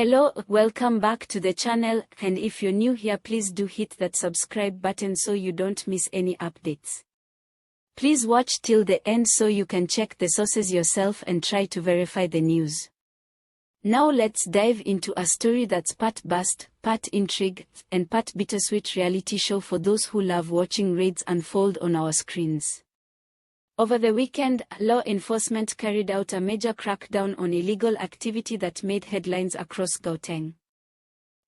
Hello, welcome back to the channel, and if you're new here, please do hit that subscribe button so you don't miss any updates. Please watch till the end so you can check the sources yourself and try to verify the news. Now let's dive into a story that's part bust, part intrigue, and part bittersweet reality show for those who love watching raids unfold on our screens. Over the weekend, law enforcement carried out a major crackdown on illegal activity that made headlines across Gauteng.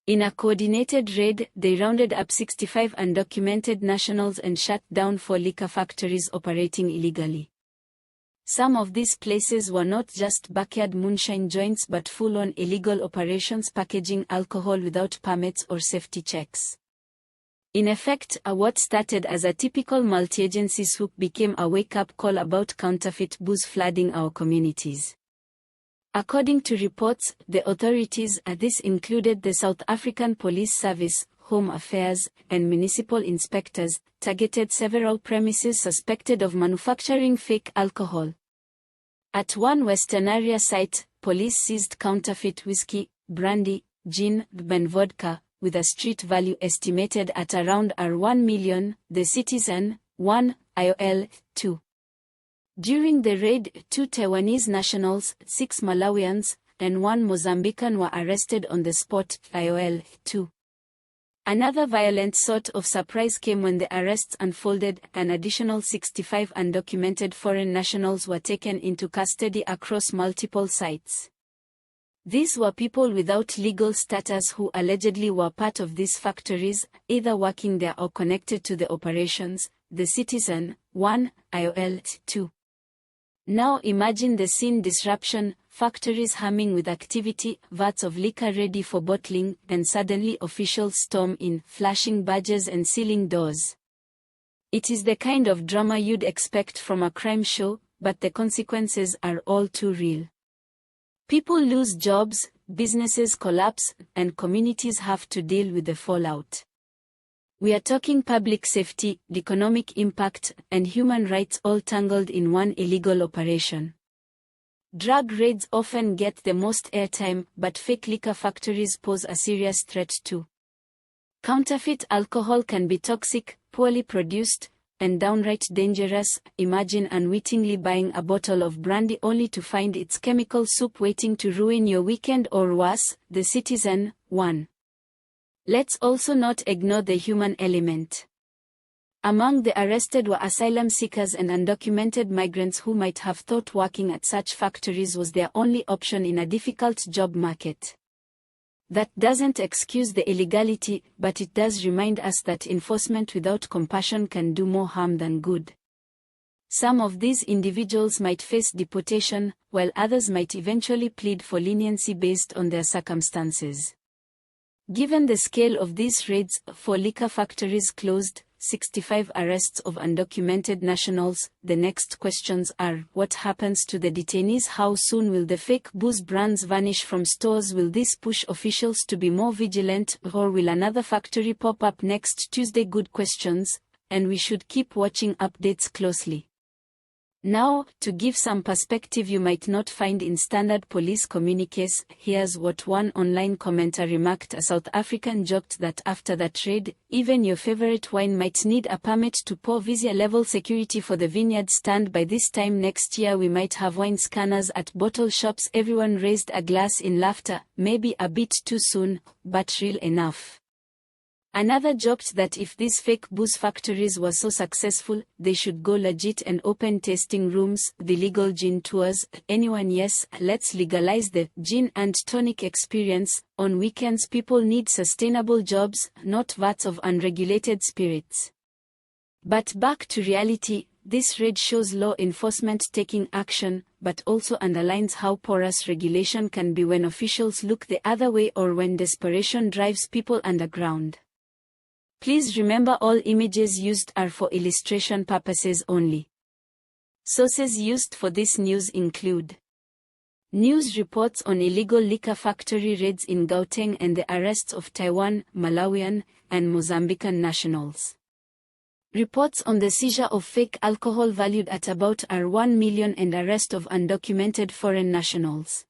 In a coordinated raid, they rounded up 65 undocumented nationals and shut down 4 liquor factories operating illegally. Some of these places were not just backyard moonshine joints but full-on illegal operations packaging alcohol without permits or safety checks. In effect, what started as a typical multi-agency swoop became a wake-up call about counterfeit booze flooding our communities. According to reports, the authorities, this included the South African Police Service, Home Affairs, and municipal inspectors, targeted several premises suspected of manufacturing fake alcohol. At one Western area site, police seized counterfeit whiskey, brandy, gin, and vodka, with a street value estimated at around R1 million, the Citizen, 1, IOL, 2. During the raid, 2 Taiwanese nationals, 6 Malawians, and 1 Mozambican were arrested on the spot, IOL, 2. Another violent sort of surprise came when the arrests unfolded. An additional 65 undocumented foreign nationals were taken into custody across multiple sites. These were people without legal status who allegedly were part of these factories, either working there or connected to the operations, the Citizen, 1, IOL, 2. Now imagine the scene: disruption, factories humming with activity, vats of liquor ready for bottling, and suddenly officials storm in, flashing badges and sealing doors. It is the kind of drama you'd expect from a crime show, but the consequences are all too real. People lose jobs, businesses collapse, and communities have to deal with the fallout. We are talking public safety, economic impact, and human rights all tangled in one illegal operation. Drug raids often get the most airtime, but fake liquor factories pose a serious threat too. Counterfeit alcohol can be toxic, poorly produced, and downright dangerous. Imagine unwittingly buying a bottle of brandy only to find its chemical soup waiting to ruin your weekend, or worse, the Citizen, 1. Let's also not ignore the human element. Among the arrested were asylum seekers and undocumented migrants who might have thought working at such factories was their only option in a difficult job market. That doesn't excuse the illegality, but it does remind us that enforcement without compassion can do more harm than good. Some of these individuals might face deportation, while others might eventually plead for leniency based on their circumstances. Given the scale of these raids, 4 liquor factories closed, 65 arrests of undocumented nationals, the next questions are: what happens to the detainees? How soon will the fake booze brands vanish from stores? Will this push officials to be more vigilant, or will another factory pop up next Tuesday? Good questions, and we should keep watching updates closely. Now, to give some perspective you might not find in standard police communiques, here's what one online commenter remarked. A South African joked that after that raid, even your favorite wine might need a permit to pour. Visa-level security for the vineyard stand. By this time next year we might have wine scanners at bottle shops. Everyone raised a glass in laughter, maybe a bit too soon, but real enough. Another joked that if these fake booze factories were so successful, they should go legit and open tasting rooms, the legal gin tours. Anyone? Yes, let's legalize the gin and tonic experience. On weekends people need sustainable jobs, not vats of unregulated spirits. But back to reality, this raid shows law enforcement taking action, but also underlines how porous regulation can be when officials look the other way or when desperation drives people underground. Please remember, all images used are for illustration purposes only. Sources used for this news include news reports on illegal liquor factory raids in Gauteng and the arrests of Taiwan, Malawian, and Mozambican nationals. Reports on the seizure of fake alcohol valued at about R1 million and arrest of undocumented foreign nationals.